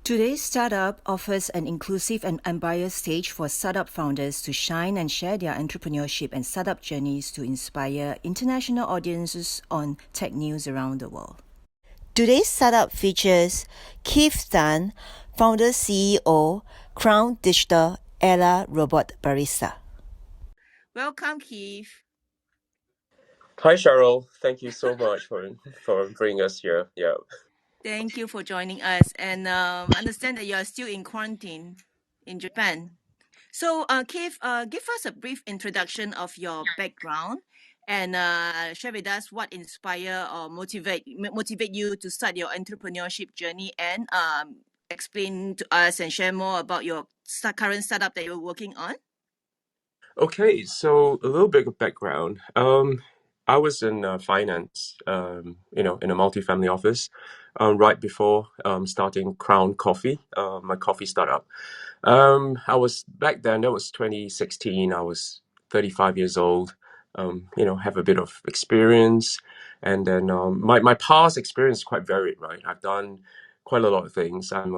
Today's startup offers an inclusive and unbiased stage for startup founders to shine and share their entrepreneurship and startup journeys to inspire international audiences on tech news around the world. Today's startup features Keith Tan, founder CEO, Crown Digital, Ella Robot Barista. Welcome, Keith. Hi, Cheryl. Thank you so much for bringing us here. Yeah. Thank you for joining us, and understand that you are still in quarantine in Japan. So, Keith, give us a brief introduction of your background and share with us what inspire or motivate you to start your entrepreneurship journey, and explain to us and share more about your current startup that you're working on. Okay, so a little bit of background. I was in finance, in a multifamily office, right before starting Crown Coffee, my coffee startup. I was back then. That was 2016. I was 35 years old. Have a bit of experience, and then my past experience is quite varied. Right, I've done quite a lot of things. I'm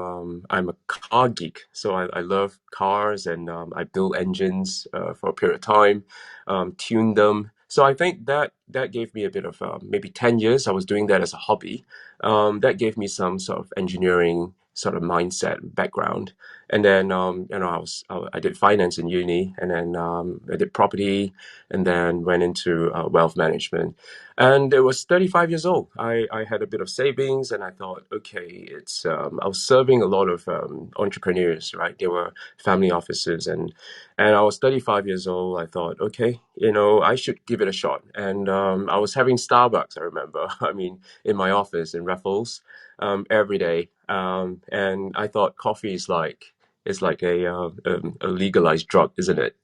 a car geek, so I love cars, and I build engines for a period of time, tune them. So I think that gave me a bit of maybe 10 years. I was doing that as a hobby. That gave me some sort of engineering sort of mindset background. And then I did finance in uni, and then I did property, and then went into wealth management. And it was 35 years old. I had a bit of savings, and I thought, okay, it's I was serving a lot of entrepreneurs, right? They were family offices, and I was 35 years old. I thought, okay, I should give it a shot. And I was having Starbucks, I remember. I mean, in my office in Raffles, every day. And I thought coffee is like a legalized drug, isn't it?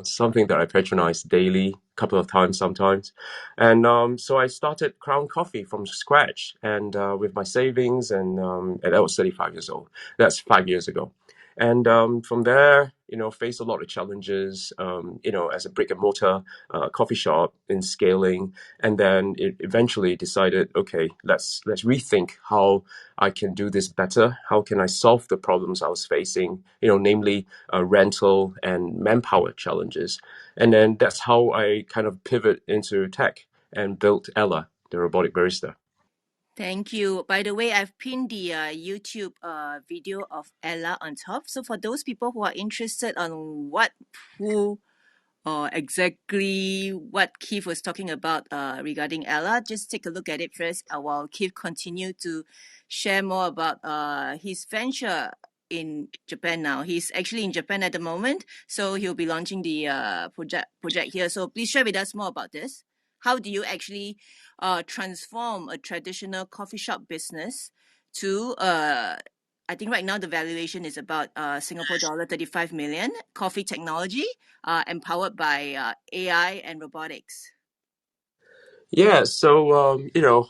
Something that I patronize daily, couple of times sometimes. And so I started Crown Coffee from scratch, and with my savings, and I was 35 years old. That's 5 years ago. And from there, faced a lot of challenges, as a brick and mortar coffee shop in scaling. And then it eventually decided, okay, let's rethink how I can do this better. How can I solve the problems I was facing, namely rental and manpower challenges. And then that's how I kind of pivot into tech and built Ella, the robotic barista. Thank you. By the way, I've pinned the YouTube video of Ella on top. So for those people who are interested on who exactly what Keith was talking about regarding Ella, just take a look at it first while Keith continue to share more about his venture in Japan now. He's actually in Japan at the moment, so he'll be launching the project here. So please share with us more about this. How do you actually transform a traditional coffee shop business to I think right now the valuation is about Singapore dollar 35 million coffee technology empowered by AI and robotics? Yeah, so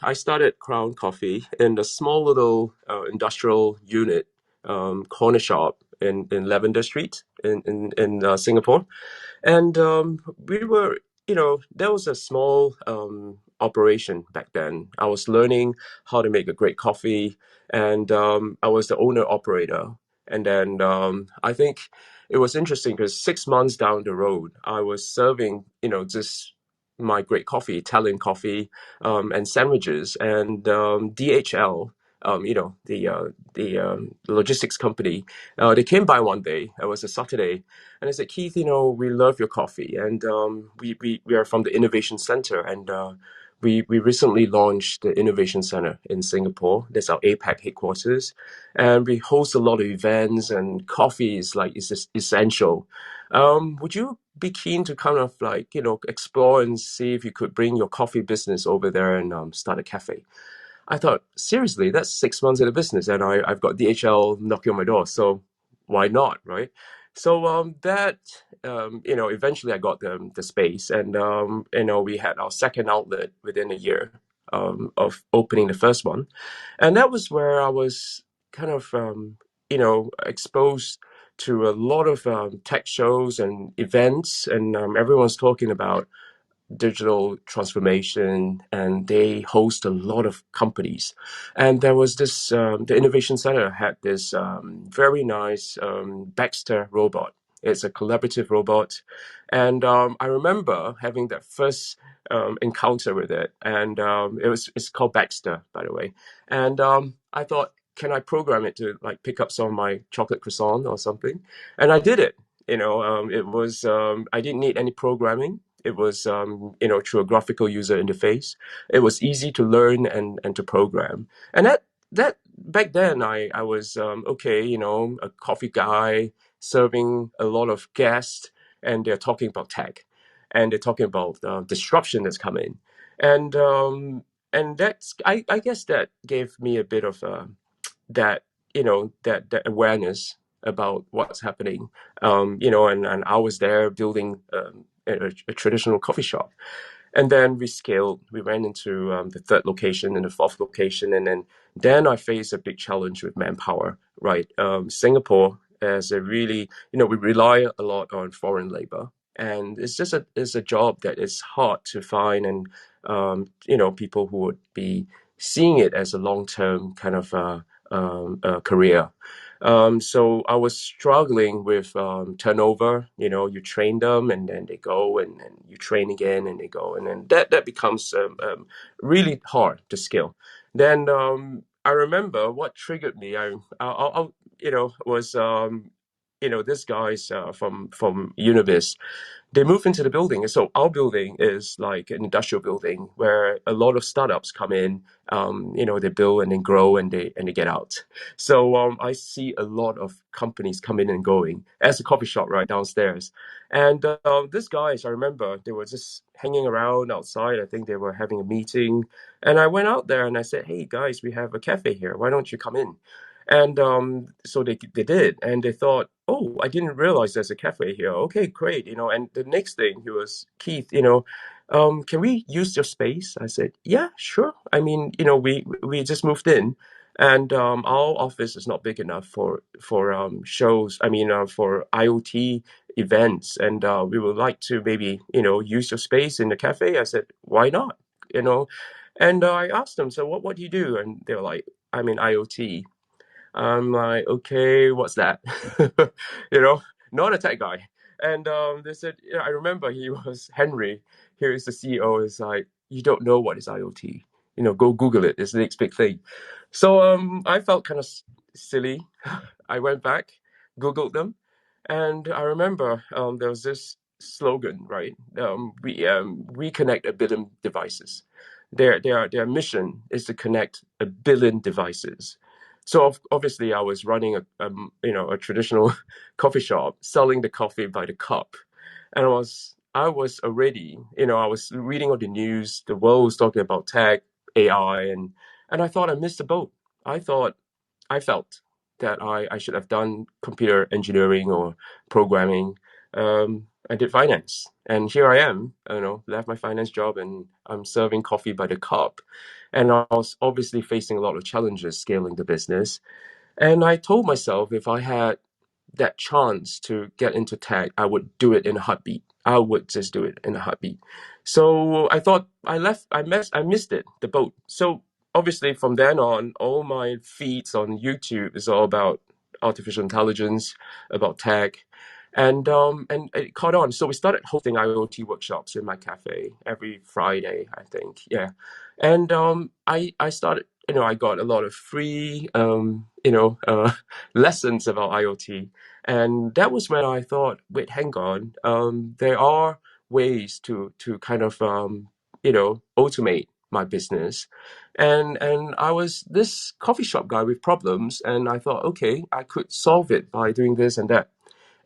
I started Crown Coffee in a small little industrial unit, corner shop in Lavender Street in Singapore. And we were, there was a small operation back then. I was learning how to make a great coffee, and I was the owner operator. And then I think it was interesting because 6 months down the road, I was serving, just my great coffee, Italian coffee, and sandwiches, and DHL. The logistics company, they came by one day. It was a Saturday, and I said, Keith, we love your coffee. And we are from the Innovation Center. And we recently launched the Innovation Center in Singapore. That's our APAC headquarters. And we host a lot of events, and coffee is just essential. Would you be keen to kind of explore and see if you could bring your coffee business over there and start a cafe? I thought, seriously, that's 6 months in the business, and I've got DHL knocking on my door, so why not, right? So eventually I got the space, and we had our second outlet within a year of opening the first one, and that was where I was kind of exposed to a lot of tech shows and events, and everyone's talking about digital transformation, and they host a lot of companies. And there was this, the Innovation Center had this very nice Baxter robot. It's a collaborative robot. And I remember having that first encounter with it. And it's called Baxter, by the way. And I thought, can I program it to like pick up some of my chocolate croissant or something? And I did it. It was, I didn't need any programming. It was, through a graphical user interface. It was easy to learn and to program. And that back then, I was, okay, a coffee guy serving a lot of guests, and they're talking about tech, and they're talking about disruption that's coming. And that's, I guess that gave me a bit of that that awareness about what's happening, and I was there building a traditional coffee shop. And then we scaled. We went into the third location and the fourth location, and then I faced a big challenge with manpower. Right, Singapore as a really, we rely a lot on foreign labor, and it's a job that is hard to find, and people who would be seeing it as a long term kind of career. So I was struggling with turnover. You train them, and then they go, and then you train again, and they go, and then that becomes really hard to scale. Then I remember what triggered me. I was this guy's from Univis. They move into the building. And so our building is like an industrial building where a lot of startups come in. They build and then grow, and they get out. So I see a lot of companies coming and going as a coffee shop right downstairs. And these guys, I remember, they were just hanging around outside. I think they were having a meeting. And I went out there and I said, "Hey guys, we have a cafe here. Why don't you come in?" And so they did, and they thought, "Oh, I didn't realize there's a cafe here. Okay, great." And the next thing, he was, "Keith, can we use your space?" I said, "Yeah, sure. I mean, we just moved in, and our office is not big enough for shows. I mean, for IoT events, and we would like to maybe use your space in the cafe." I said, "Why not?" You know, and I asked them, "So what do you do?" And they were like, "I'm in IoT." I'm like, "Okay, what's that?" you know, Not a tech guy. And they said, yeah, I remember he was Henry. Here is the CEO. Is like, "You don't know what is IoT. Go Google it. It's the next big thing." So I felt kind of silly. I went back, Googled them, and I remember there was this slogan, right? We connect a billion devices. Their mission is to connect a billion devices. So obviously, I was running a traditional coffee shop, selling the coffee by the cup, and I was already, I was reading all the news. The world was talking about tech, AI, and I thought I missed the boat. I felt that I should have done computer engineering or programming. I did finance, and here I am. Left my finance job, and I'm serving coffee by the cup. And I was obviously facing a lot of challenges scaling the business. And I told myself if I had that chance to get into tech, I would do it in a heartbeat. I would just do it in a heartbeat. So I thought I missed it, the boat. So obviously from then on, all my feeds on YouTube is all about artificial intelligence, about tech. And it caught on. So we started hosting IoT workshops in my cafe every Friday, I think. Yeah. And I started, I got a lot of free lessons about IoT. And that was when I thought, wait, hang on. There are ways to kind of automate my business. And I was this coffee shop guy with problems, and I thought, okay, I could solve it by doing this and that.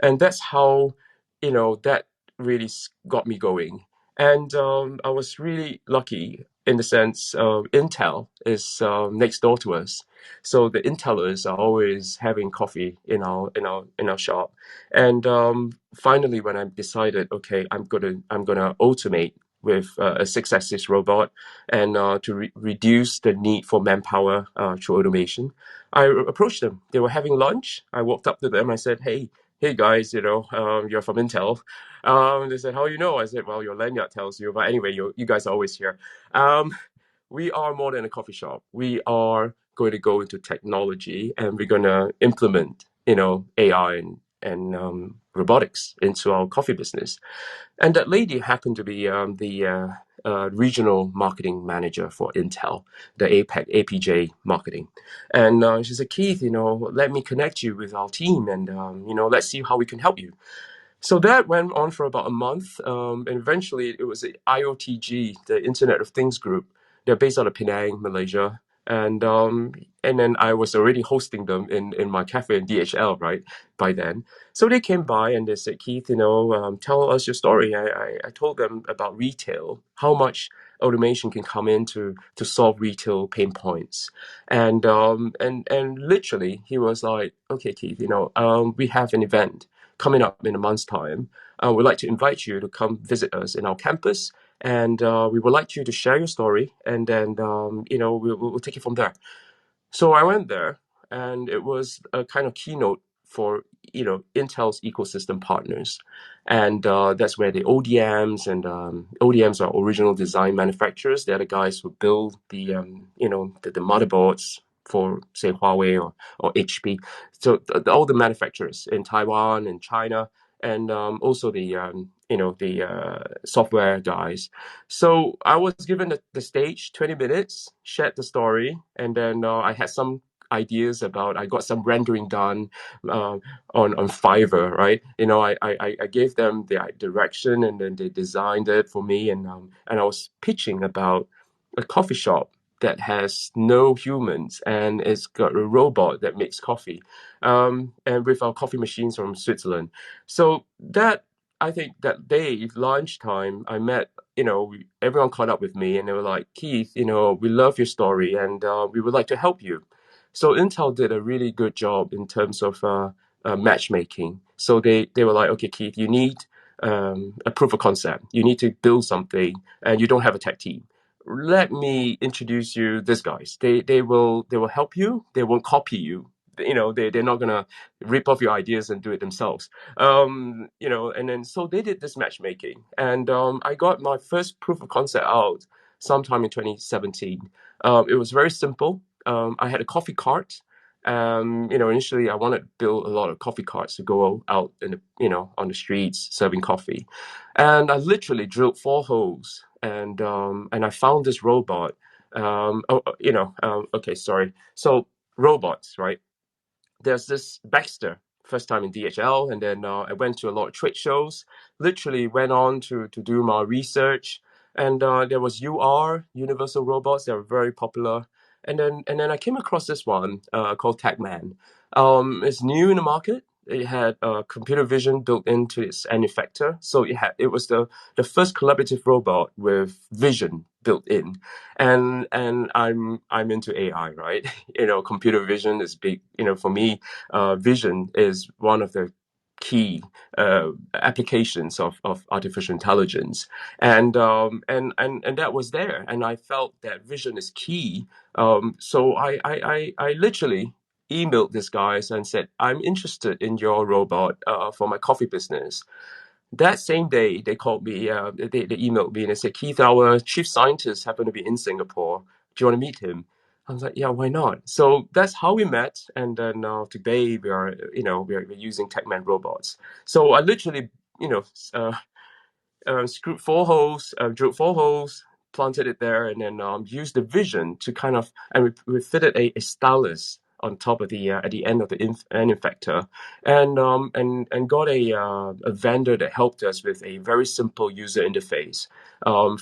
And that's how that really got me going. And I was really lucky in the sense Intel is next door to us, so the Intelers are always having coffee in our shop. And finally, when I decided, okay, I'm gonna automate with a six-axis robot, and to reduce the need for manpower through automation, I approached them. They were having lunch. I walked up to them. I said, "Hey, hey guys, you're from Intel. They said, how you know? I said, well, your lanyard tells you. But anyway, you guys are always here. Um, we are more than a coffee shop. We are going to go into technology, and we're going to implement, AI and robotics into our coffee business. And that lady happened to be the regional marketing manager for Intel, the APJ marketing. And she said, Keith, let me connect you with our team, and let's see how we can help you. So that went on for about a month, and eventually it was the IOTG, the Internet of Things group. They're based out of Penang, Malaysia, and then I was already hosting them in my cafe in DHL, right, by then. So they came by and they said, Keith, tell us your story. I told them about retail, how much automation can come in to solve retail pain points, and literally he was like, okay, Keith, we have an event coming up in a month's time. We'd like to invite you to come visit us in our campus, and we would like you to share your story, and then we'll take it from there. So I went there, and it was a kind of keynote for Intel's ecosystem partners, and that's where the ODMs and ODMs are original design manufacturers. They're the guys who build the motherboards for say Huawei or HP. So all the manufacturers in Taiwan and China, and also the software guys. So I was given the stage, 20 minutes, shared the story, and then I had some ideas about, I got some rendering done uh, on Fiverr, right? I gave them the direction, and then they designed it for me, and I was pitching about a coffee shop that has no humans, and it's got a robot that makes coffee, and with our coffee machines from Switzerland. So that, I think that day, lunchtime, I met, everyone caught up with me, and they were like, Keith, we love your story, and we would like to help you. So Intel did a really good job in terms of matchmaking. So they were like, okay, Keith, you need a proof of concept. You need to build something, and you don't have a tech team. Let me introduce you these guys. They will help you. They won't copy you. They're not gonna rip off your ideas and do it themselves. And then so they did this matchmaking, and I got my first proof of concept out sometime in 2017. It was very simple. I had a coffee cart. Initially I wanted to build a lot of coffee carts to go out in on the streets serving coffee, and I literally drilled 4 holes, and I found this robot. Okay, sorry. So robots, right? There's this Baxter, first time in DHL, and then I went to a lot of trade shows. Literally went on to do my research, and there was Universal Robots. They were very popular, and then I came across this one called Tagman. It's new in the market. It had computer vision built into its end effector, so it was the first collaborative robot with vision built in, and I'm into AI, right? Computer vision is big. For me, vision is one of the key applications of artificial intelligence, and that was there, and I felt that vision is key. So I literally emailed these guys and said, I'm interested in your robot for my coffee business. That same day, they called me, they emailed me and they said, Keith, our chief scientist happened to be in Singapore. Do you want to meet him? I was like, yeah, why not? So that's how we met. And then today we're using TechMan robots. So I literally, screwed 4 holes, drilled 4 holes, planted it there, and then used the vision to kind of, and we fitted a stylus on top of the at the end of the end effector, and got a vendor that helped us with a very simple user interface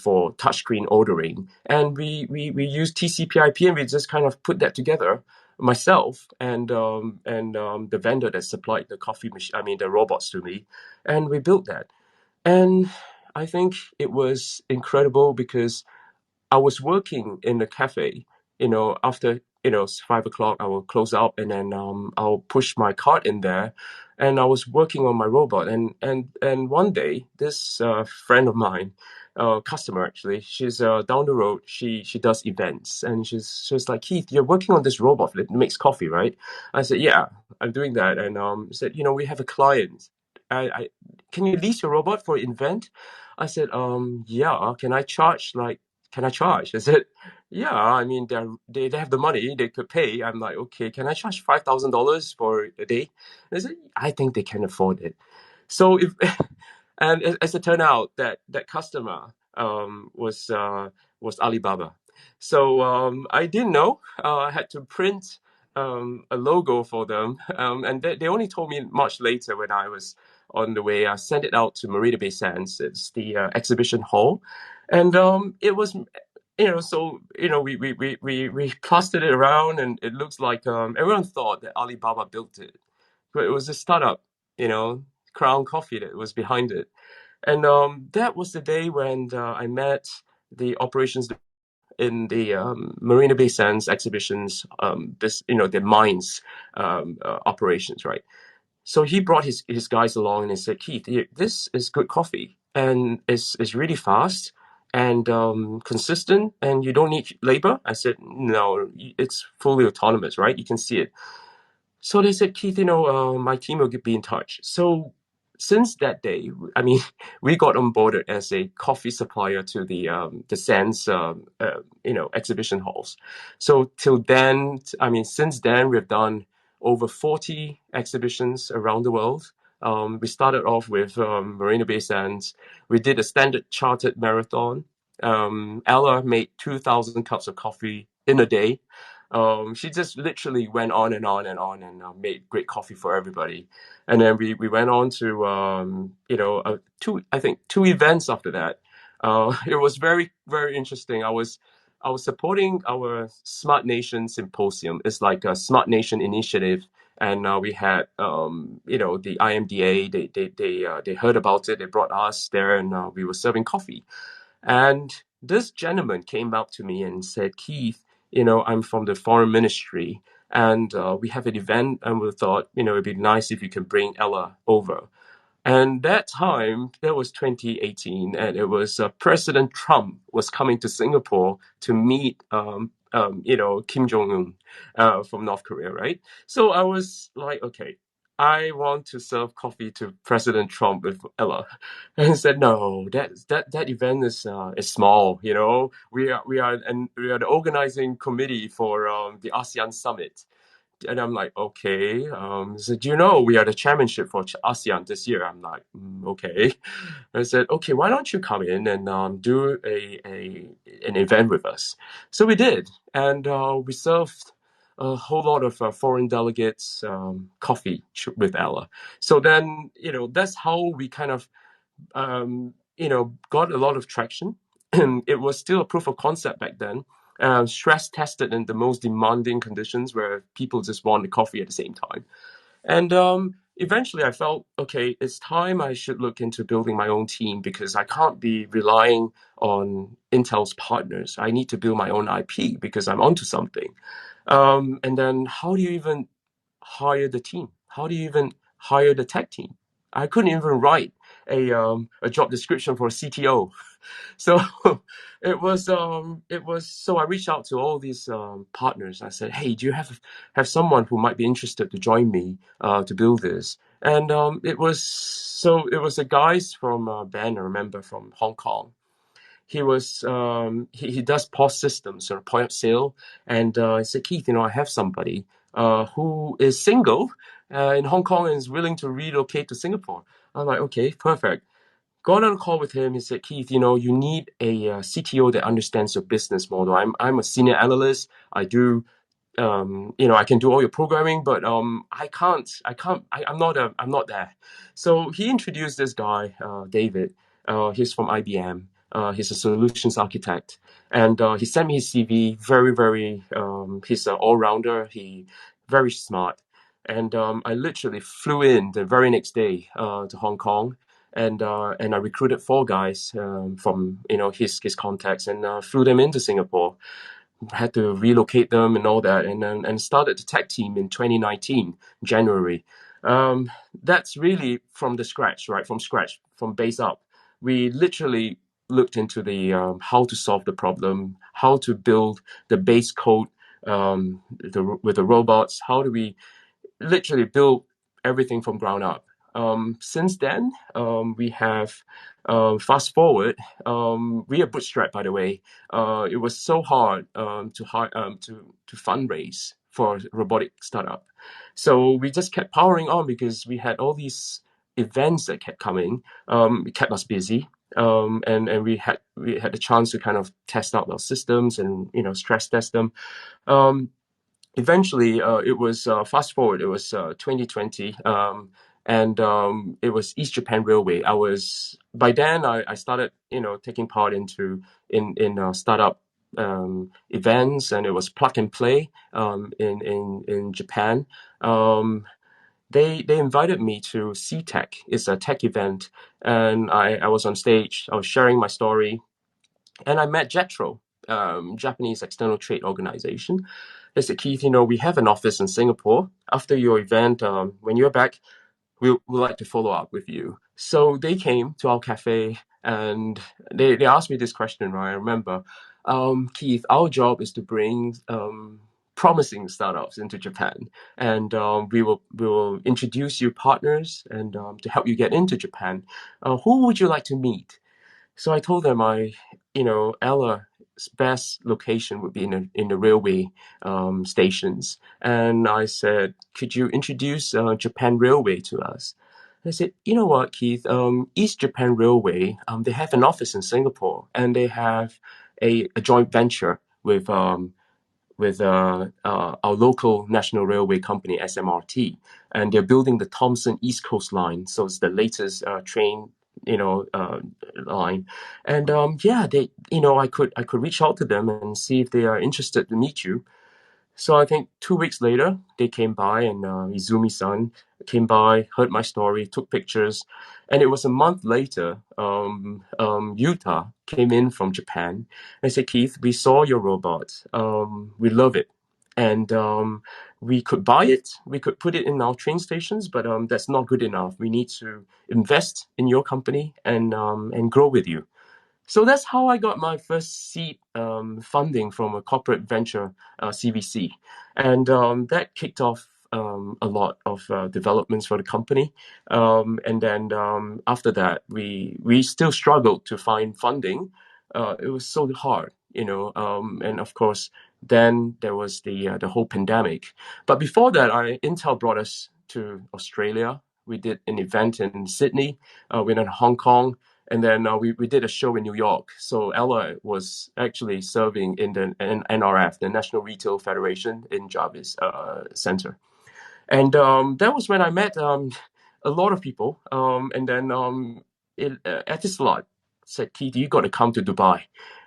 for touchscreen ordering, and we used TCP/IP, and we just kind of put that together myself and the vendor that supplied the coffee machine, I mean the robots to me, and we built that. And I think it was incredible because I was working in the cafe, after, 5 o'clock, I will close up, and then I'll push my cart in there. And I was working on my robot. And one day, this friend of mine, customer actually. She's down the road. She does events, and she's like, Keith, you're working on this robot that makes coffee, right? I said, yeah, I'm doing that. And said, we have a client. I can you lease your robot for an event? I said, yeah. Can I charge? I said, yeah. I mean, they have the money. They could pay. I'm like, okay. Can I charge $5,000 for a day? I said, I think they can afford it. So if and as it turned out, that customer was Alibaba. So I didn't know. I had to print a logo for them, and they only told me much later when I was on the way. I sent it out to Marina Bay Sands. It's the exhibition hall, and it was. So we plastered it around, and it looks like everyone thought that Alibaba built it, but it was a startup, you know, Crown Coffee that was behind it. And that was the day when I met the operations in the Marina Bay Sands exhibitions, the mines operations, right? So he brought his guys along and he said, Keith, this is good coffee and it's really fast and consistent and you don't need labor. I said, no, it's fully autonomous, right? You can see it. So they said, Keith, my team will be in touch. So since that day, I mean, we got onboarded as a coffee supplier to the Sands, exhibition halls. So till then, I mean, since then, we've done over 40 exhibitions around the world. We started off with Marina Bay Sands. We did a standard chartered marathon. Ella made 2,000 cups of coffee in a day. She just literally went on and on and on and made great coffee for everybody. And then we went on to two events after that. It was very very interesting. I was supporting our Smart Nation Symposium. It's like a Smart Nation initiative, and we had the IMDA. They heard about it. They brought us there, and we were serving coffee. And this gentleman came up to me and said, Keith, I'm from the foreign ministry and we have an event and we thought, it'd be nice if you can bring Ella over. And that time, that was 2018, and it was President Trump was coming to Singapore to meet, Kim Jong Un from North Korea, right? So I was like, okay, I want to serve coffee to President Trump with Ella, and he said, no, that event is small, we are the organizing committee for the ASEAN summit. And I'm like, okay. So do you know we are the chairmanship for ASEAN this year? I'm like, okay. And I said, okay, why don't you come in and do an event with us? So we did, and we served a whole lot of foreign delegates coffee with Ella. So then, that's how we kind of got a lot of traction. It was still a proof of concept back then. Stress tested in the most demanding conditions where people just want the coffee at the same time. And eventually I felt, okay, it's time I should look into building my own team because I can't be relying on Intel's partners. I need to build my own IP because I'm onto something. And then how do you even hire the team? How do you even hire the tech team? I couldn't even write a job description for a CTO. So so I reached out to all these partners. I said, hey, do you have someone who might be interested to join me to build this? And it was a guys from Ben, I remember, from Hong Kong. He does POS systems or point of sale, and I said, Keith, I have somebody who is single in Hong Kong and is willing to relocate to Singapore. I'm like, okay, perfect. Got on a call with him. He said, Keith, you need a CTO that understands your business model. I'm a senior analyst. I do I can do all your programming, but I'm not there. So he introduced this guy, David. He's from IBM. He's a solutions architect, and he sent me his CV. Very, very. He's an all-rounder. He very smart, and I literally flew in the very next day to Hong Kong. And I recruited four guys from his contacts and flew them into Singapore, had to relocate them and all that, and started the tech team in 2019 January. That's really from the scratch, right? From scratch, from base up. We literally looked into the how to solve the problem, how to build the base code with the robots. How do we literally build everything from ground up? Since then, we have fast forward. We are bootstrapped, by the way. It was so hard to fundraise for a robotic startup, so we just kept powering on because we had all these events that kept coming. It kept us busy, and we had the chance to kind of test out our systems and stress test them. Um, Eventually, it was fast forward. It was 2020, and it was East Japan Railway. I was by then I started taking part in startup events, and it was plug and play in Japan. Um, they invited me to CTech. It's a tech event, and I was on stage. I was sharing my story, and I met Jetro, Japanese External Trade Organization. They said, Keith, we have an office in Singapore. After your event, when you're back, we'd like to follow up with you. So they came to our cafe and they asked me this question, right? I remember, Keith, our job is to bring promising startups into Japan, and we will introduce you partners and to help you get into Japan. Who would you like to meet? So I told them Ella's best location would be in the railway stations, and I said, could you introduce Japan Railway to us? They said, you know what, Keith, East Japan Railway, they have an office in Singapore, and they have a joint venture with our local national railway company, SMRT, and they're building the Thomson East Coast Line. So it's the latest train, line. And yeah, I could reach out to them and see if they are interested to meet you. So I think 2 weeks later, they came by, and Izumi-san came by, heard my story, took pictures. And it was a month later, Yuta came in from Japan and said, Keith, we saw your robot. We love it. And we could buy it, we could put it in our train stations, but that's not good enough. We need to invest in your company and grow with you. So that's how I got my first seed funding from a corporate venture CVC, and that kicked off a lot of developments for the company. And then after that, we still struggled to find funding. It was so hard, and of course, then there was the whole pandemic. But before that, Intel brought us to Australia. We did an event in Sydney. We went to Hong Kong, and then we did a show in New York. So Ella was actually serving in the NRF, the National Retail Federation in Jarvis Center. And that was when I met a lot of people. And then Etislot said, Keith, you got to come to Dubai.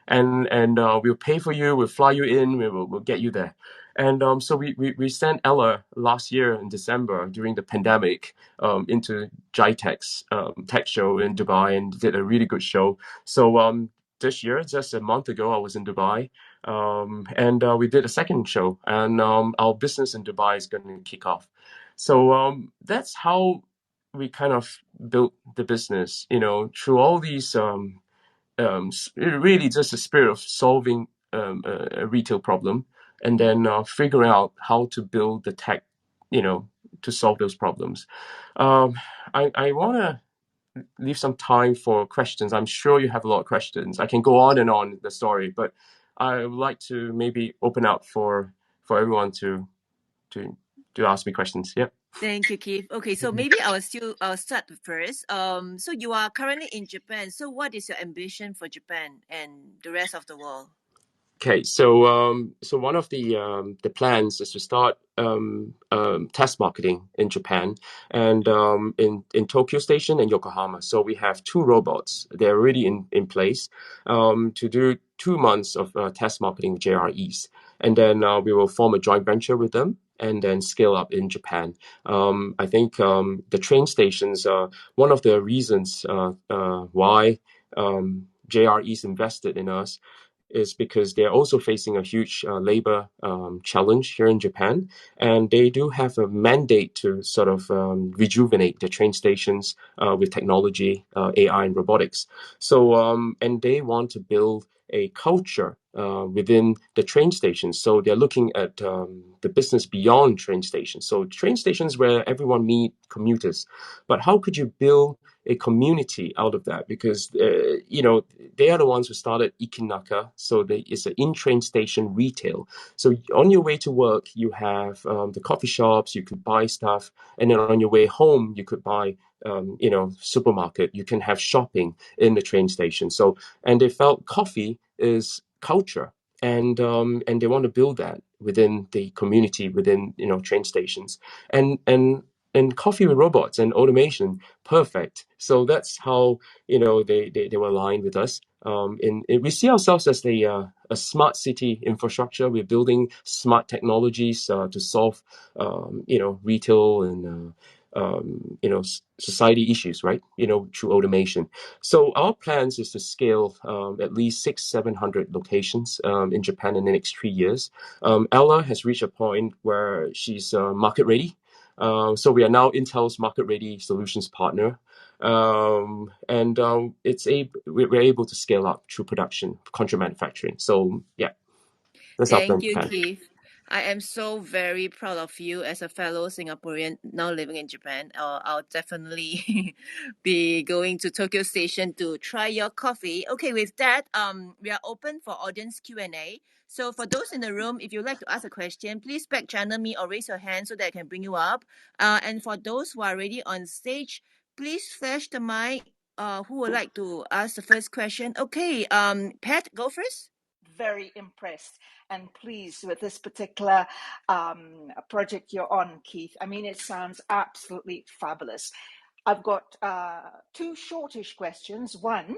And we'll pay for you, we'll fly you in, we'll get you there. And so we sent Ella last year in December during the pandemic into JITEX's tech show in Dubai and did a really good show. So this year, just a month ago, I was in Dubai, and we did a second show, and our business in Dubai is going to kick off. So that's how we kind of built the business, through all these really just a spirit of solving a retail problem, and then figuring out how to build the tech, to solve those problems. Um, I want to leave some time for questions. I'm sure you have a lot of questions. I can go on and on the story, but I would like to maybe open up for everyone to to ask me questions. Yep. Thank you, Keith. Okay, so maybe I'll start first. So you are currently in Japan. So what is your ambition for Japan and the rest of the world? Okay, so one of the plans is to start test marketing in Japan and in Tokyo Station and Yokohama. So we have two robots. They're already in place to do 2 months of test marketing with JR East, and then we will form a joint venture with them and then scale up in Japan. I think the train stations are one of the reasons why JR East invested in us is because they're also facing a huge labor challenge here in Japan, and they do have a mandate to sort of rejuvenate the train stations with technology, AI, and robotics. So, and they want to build a culture within the train stations. So they're looking at the business beyond train stations. So train stations where everyone meet commuters, but how could you build a community out of that? Because they are the ones who started Ikinaka, so it's an in-train station retail. So on your way to work, you have the coffee shops, you could buy stuff, and then on your way home, you could buy supermarket. You can have shopping in the train station. So and they felt coffee is culture, and they want to build that within the community, within train stations, and coffee with robots and automation, perfect. So that's how they were aligned with us. We see ourselves as a smart city infrastructure. We're building smart technologies to solve retail and society issues, right? Through automation. So our plans is to scale at least 700 locations in Japan in the next 3 years. Ella has reached a point where she's market ready. So we are now Intel's market ready solutions partner. And we're able to scale up through production, contract manufacturing. So yeah, that's our Thank plan. you, Keith. I am so very proud of you as a fellow Singaporean now living in Japan. I'll definitely be going to Tokyo Station to try your coffee. Okay, with that, we are open for audience Q&A. So for those in the room, if you'd like to ask a question, please back channel me or raise your hand so that I can bring you up. And for those who are already on stage, please flash the mic. Who would like to ask the first question? Okay, Pat, go first. Very impressed and pleased with this particular project you're on, Keith. I mean, it sounds absolutely fabulous. I've got two shortish questions. One,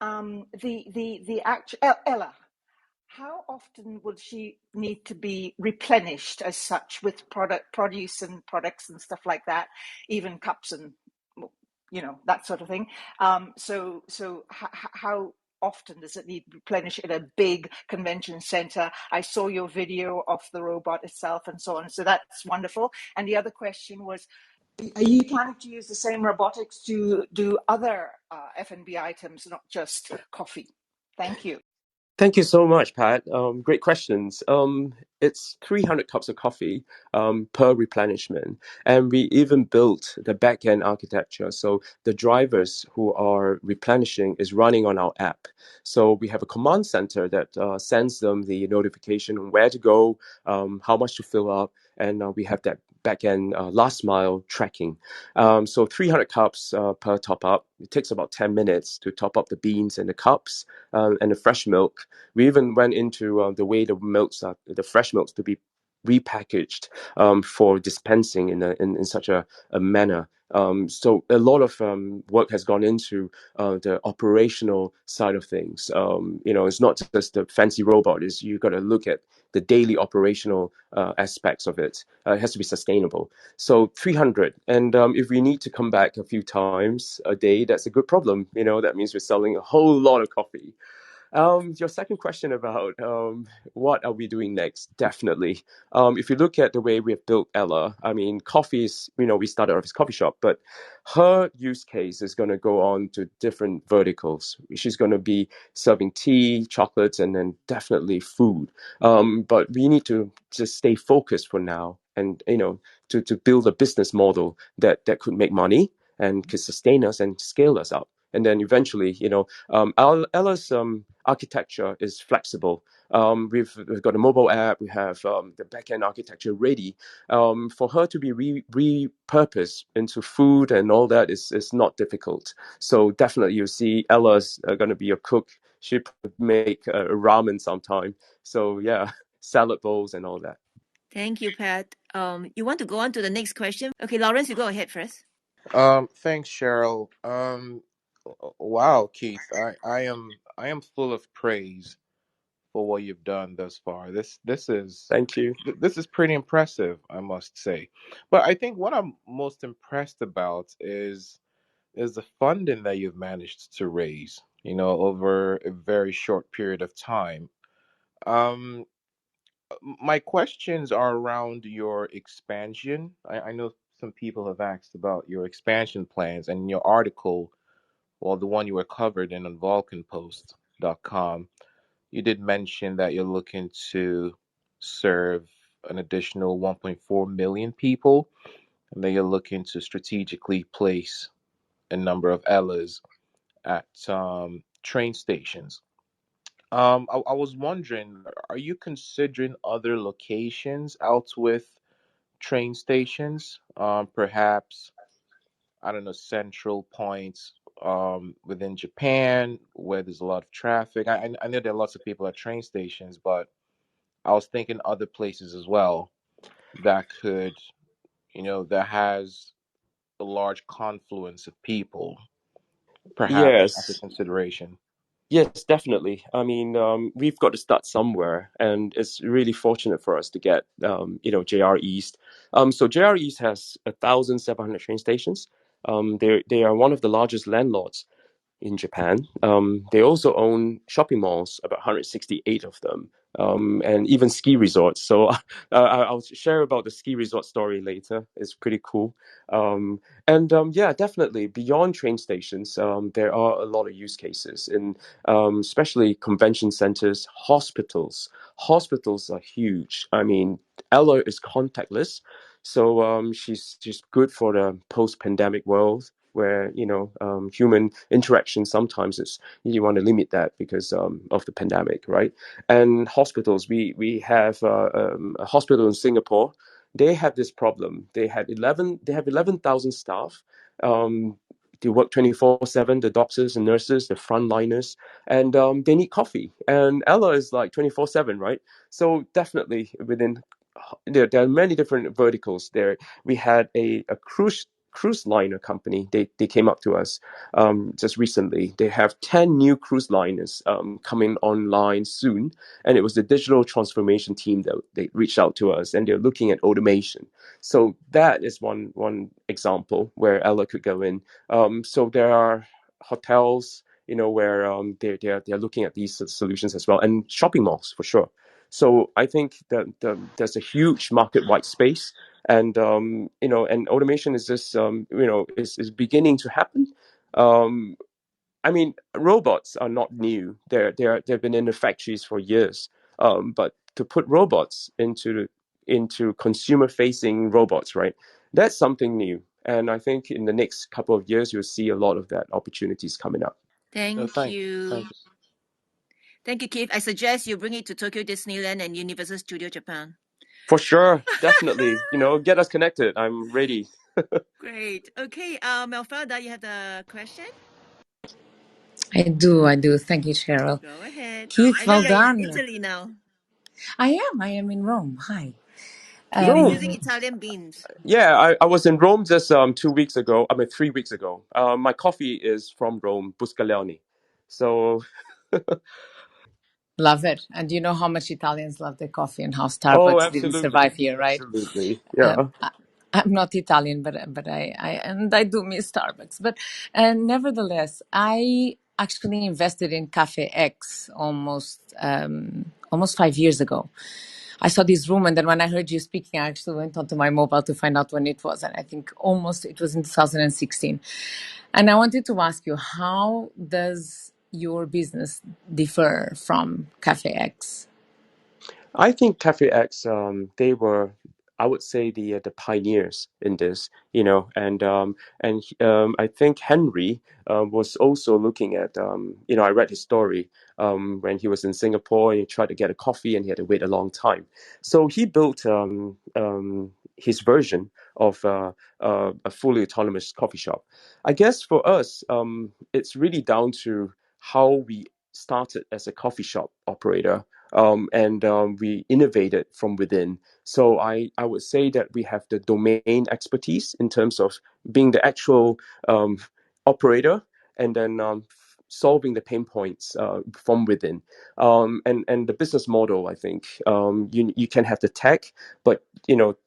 the actual Ella, how often would she need to be replenished as such with produce and products and stuff like that, even cups and that sort of thing? So how often does it need replenished in a big convention center? I saw your video of the robot itself and so on, so that's wonderful. And the other question was, are you planning to use the same robotics to do other F&B items, not just coffee? Thank you. Thank you so much, Pat. Great questions. It's 300 cups of coffee per replenishment. And we even built the back-end architecture. So the drivers who are replenishing is running on our app. So we have a command center that sends them the notification on where to go, how much to fill up, and we have that back-end last mile tracking. So 300 cups per top up. It takes about 10 minutes to top up the beans and the cups and the fresh milk. We even went into the way the fresh milks to be repackaged for dispensing in such a manner. So a lot of work has gone into the operational side of things. It's not just the fancy robot. Is you got to look at the daily operational aspects of it. It has to be sustainable. So 300, and if we need to come back a few times a day, that's a good problem. That means we're selling a whole lot of coffee. Your second question about what are we doing next? Definitely. If you look at the way we have built Ella, I mean, coffee is, we started off as a coffee shop, but her use case is going to go on to different verticals. She's going to be serving tea, chocolates, and then definitely food. But we need to just stay focused for now and, to build a business model that could make money and could sustain us and scale us up. And then eventually, Ella's architecture is flexible. We've got a mobile app. We have the backend architecture ready. For her to be repurposed into food and all that is not difficult. So definitely, you see Ella's going to be a cook. She could make ramen sometime. So yeah, salad bowls and all that. Thank you, Pat. You want to go on to the next question? Okay, Lawrence, you go ahead first. Thanks, Cheryl. Wow, Keith, I am full of praise for what you've done thus far. Thank you. This is pretty impressive, I must say. But I think what I'm most impressed about is the funding that you've managed to raise. over a very short period of time. Um, my questions are around your expansion. I know some people have asked about your expansion plans, and in your article, well, the one you were covered in on vulcanpost.com, you did mention that you're looking to serve an additional 1.4 million people, and that you're looking to strategically place a number of Ellas at train stations. I was wondering, are you considering other locations out with train stations? Perhaps, I don't know, central points within Japan where there's a lot of traffic. I know there are lots of people at train stations, but I was thinking other places as well that could, that has a large confluence of people, perhaps as a Yes. consideration. Yes, definitely. I mean, we've got to start somewhere, and it's really fortunate for us to get, JR East. So JR East has 1,700 train stations. They are one of the largest landlords in Japan. They also own shopping malls, about 168 of them, and even ski resorts. So I'll share about the ski resort story later. It's pretty cool. Yeah, definitely beyond train stations, there are a lot of use cases in, especially convention centers, hospitals. Hospitals are huge. I mean, Ella is contactless. So she's good for the post-pandemic world where human interaction sometimes is you want to limit that because of the pandemic, right? And hospitals, we have a hospital in Singapore. They have this problem. They have 11,000 staff. They work 24/7. The doctors and nurses, the frontliners, and they need coffee. And Ella is like 24/7, right? So definitely within there are many different verticals there. We had a cruise liner company. They came up to us just recently. They have 10 new cruise liners coming online soon, and it was the digital transformation team that they reached out to us, and they're looking at automation. So that is one example where Ella could go in. So there are hotels, where they're looking at these solutions as well, and shopping malls for sure. So I think that there's a huge market-wide space, and and automation is just is beginning to happen. Um, I mean, robots are not new. They've been in the factories for years. But to put robots into consumer-facing robots, right? That's something new. And I think in the next couple of years, you'll see a lot of that opportunities coming up. Thank you. Thank you. Thank you, Keith. I suggest you bring it to Tokyo Disneyland and Universal Studio Japan. For sure, definitely. Get us connected. I'm ready. Great. Okay, Melfalda, you have the question? I do. Thank you, Cheryl. Go ahead. Keith, I know well you're in done. Italy now. I am in Rome. Hi. Keith is No, using Italian beans. yeah, I was in Rome just 2 weeks ago. I mean, 3 weeks ago. My coffee is from Rome, Buscaleone. So, Love it. And you know how much Italians love their coffee and how oh, Starbucks didn't absolutely, survive here, right? absolutely, yeah. I'm not Italian, but I do miss Starbucks. But nevertheless, I actually invested in Cafe X almost 5 years ago. I saw this room, and then when I heard you speaking, I actually went onto my mobile to find out when it was, and I think almost it was in 2016. And I wanted to ask you, how does your business differ from Cafe X? I think Cafe X, they were, I would say, the pioneers in this, and I think Henry was also looking at, I read his story when he was in Singapore and he tried to get a coffee and he had to wait a long time. So he built his version of a fully autonomous coffee shop. I guess for us, it's really down to how we started as a coffee shop operator, and we innovated from within. So I would say that we have the domain expertise in terms of being the actual operator, and then solving the pain points from within. And the business model, I think, you can have the tech, but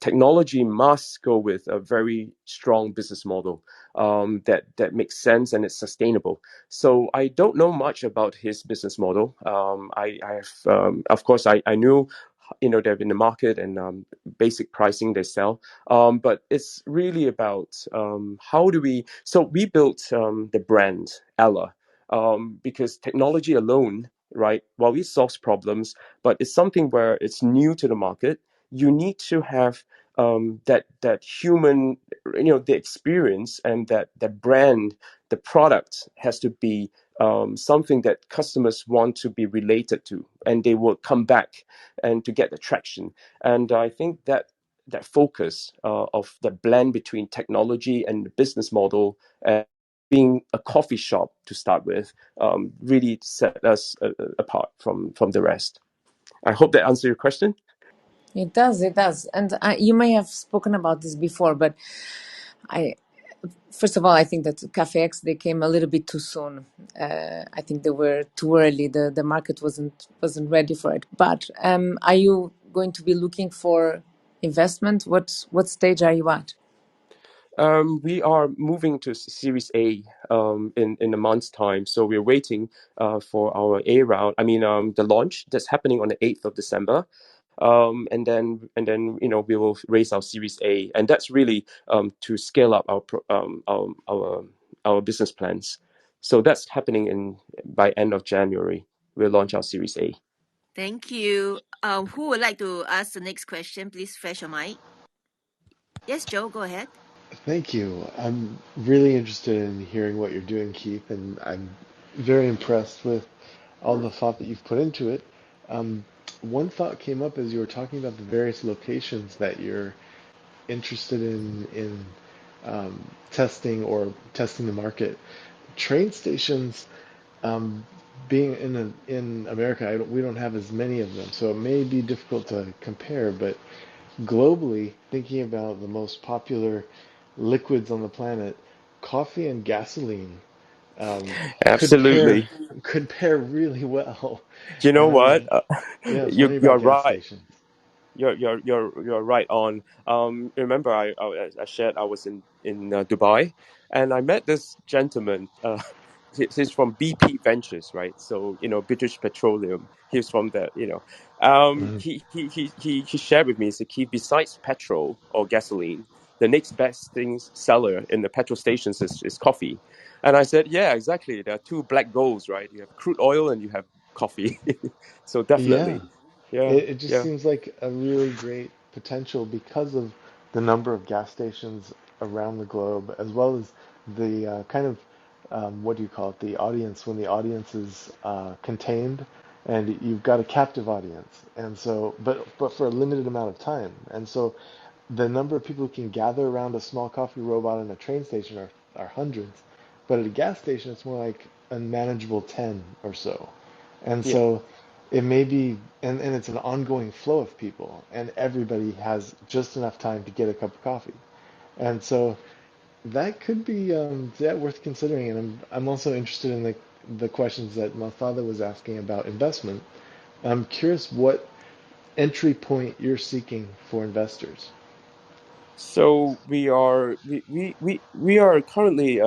technology must go with a very strong business model that makes sense and it's sustainable. So I don't know much about his business model. I have, of course, I knew, they're in the market and basic pricing they sell. But it's really about how do we. So we built the brand Ella because technology alone, right? While it solves problems, but it's something where it's new to the market. You need to have that human, the experience, and that brand, the product has to be something that customers want to be related to, and they will come back and to get the traction. And I think that focus of the blend between technology and the business model, and being a coffee shop to start with, really set us apart from the rest. I hope that answers your question. It does, it does. And you may have spoken about this before, but I, first of all, I think that Cafe X, they came a little bit too soon. I think they were too early. The market wasn't ready for it. But are you going to be looking for investment? What stage are you at? We are moving to Series A in a month's time, so we're waiting for our A round. I mean, the launch that's happening on the 8th of December, and then we will raise our Series A, and that's really to scale up our business plans. So that's happening by end of January. We'll launch our Series A. Thank you. Who would like to ask the next question? Please flash your mic. Yes, Joe, go ahead. Thank you. I'm really interested in hearing what you're doing, Keith, and I'm very impressed with all the thought that you've put into it. Um, One thought came up as you were talking about the various locations that you're interested in testing the market. Train stations, um, being in America, we don't have as many of them, so it may be difficult to compare, but globally, thinking about the most popular liquids on the planet, coffee and gasoline um, could pair Absolutely. could pair really well. You know And what? yeah, I was you wondering you're about gas right. stations. You're right on. Remember, I shared I was in Dubai, and I met this gentleman. He's from BP Ventures, right? So British Petroleum. He's from the Mhm. he shared with me. He said, "Keith, besides petrol or gasoline, the next best things seller in the petrol stations is coffee." And I said, "Yeah, exactly. There are two black goals, right? You have crude oil and you have coffee." So Yeah, definitely, yeah, it just yeah. seems like a really great potential because of the number of gas stations around the globe, as well as the kind of what do you call it, the audience, when the audience is contained and you've got a captive audience. And so, but for a limited amount of time. And so the number of people who can gather around a small coffee robot in a train station are hundreds, but at a gas station, it's more like a manageable 10 or so. And Yeah. so it may be, and it's an ongoing flow of people, and everybody has just enough time to get a cup of coffee. And so that could be yeah, worth considering. And I'm also interested in the questions that my father was asking about investment. I'm curious what entry point you're seeking for investors. So we are currently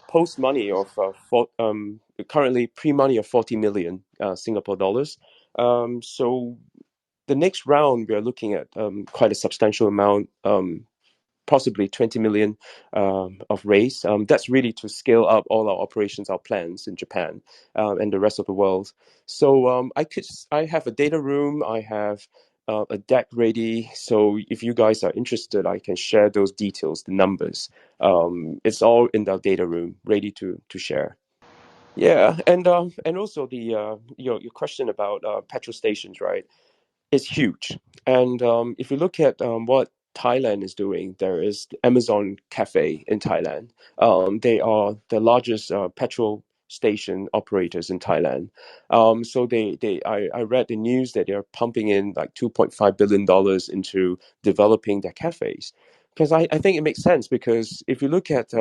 post money of currently pre money of 40 million Singapore dollars. So the next round we are looking at quite a substantial amount. Possibly 20 million of raise. That's really to scale up all our operations, our plans in Japan and the rest of the world. So I have a data room, I have a deck ready. So if you guys are interested, I can share those details, the numbers. It's all in the data room, ready to share. Yeah, and also the your question about petrol stations, right? Is huge. And if you look at what Thailand is doing, there is the Amazon Cafe in Thailand. They are the largest petrol station operators in Thailand. So I read the news that they're pumping in like $2.5 billion into developing their cafes. Because I think it makes sense because if you look at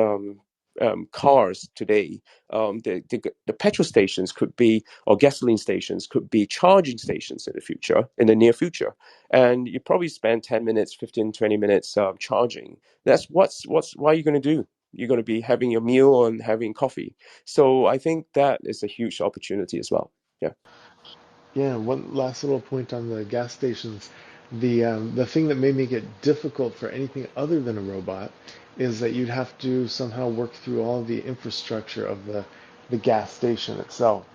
cars today, the petrol stations could be, or gasoline stations could be charging stations in the future, in the near future. And you probably spend 10 minutes, 15, 20 minutes charging. That's what are you going to do? You're going to be having your meal and having coffee. So I think that is a huge opportunity as well. Yeah. Yeah, one last little point on the gas stations. The thing that may make it difficult for anything other than a robot is that you'd have to somehow work through all of the infrastructure of the gas station itself.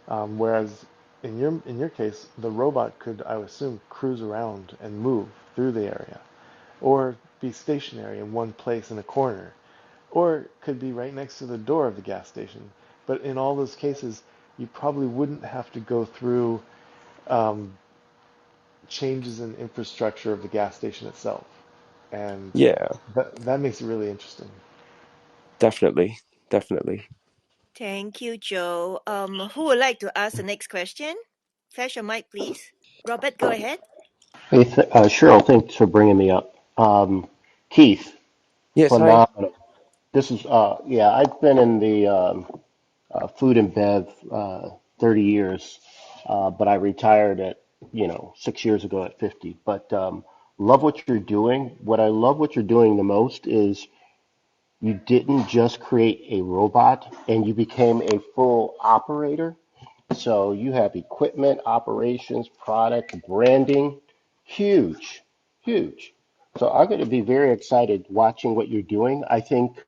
Whereas in your case, the robot could, I would assume, cruise around and move through the area, or be stationary in one place in a corner, or it could be right next to the door of the gas station. But in all those cases, you probably wouldn't have to go through um, changes in infrastructure of the gas station itself, and Yeah, that makes it really interesting. definitely. Definitely. Thank you, Joe. Who would like to ask the next question? Flash your mic, please. Robert, go ahead. Hey, Cheryl, thanks for bringing me up. Keith, Yes, hi. phenomenal. This is, yeah, I've been in the food and bev 30 years, but I retired at, 6 years ago at 50. But love what you're doing. What I love what you're doing the most is you didn't just create a robot and you became a full operator. So you have equipment, operations, product, branding, huge, huge. So I'm going to be very excited watching what you're doing. I think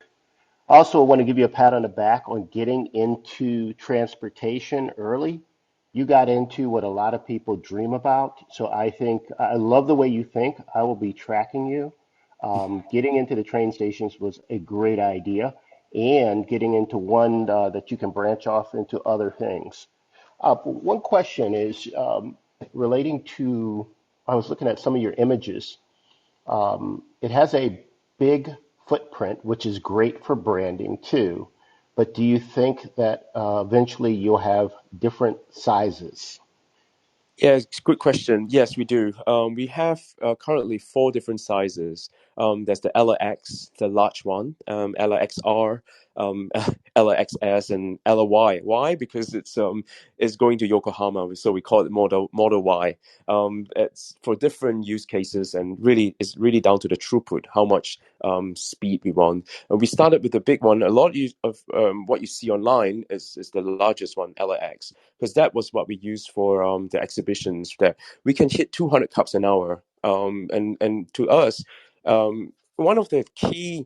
also want to give you a pat on the back on getting into transportation early. You got into what a lot of people dream about. So I think I love the way you think. I will be tracking you. Getting into the train stations was a great idea, and getting into one that you can branch off into other things. One question is relating to, I was looking at some of your images. It has a big footprint, which is great for branding too. But do you think that eventually you'll have different sizes? Yeah, it's a good question. Yes, we do. We have currently four different sizes. There's the LX, the large one, LXR, um, LXS, and LY. Why? Because it's going to Yokohama, so we call it Model Y. It's for different use cases, and really, it's really down to the throughput, how much speed we want. And we started with the big one. A lot of what you see online is the largest one, LX, because that was what we used for the exhibitions, that we can hit 200 cups an hour. And to us, one of the key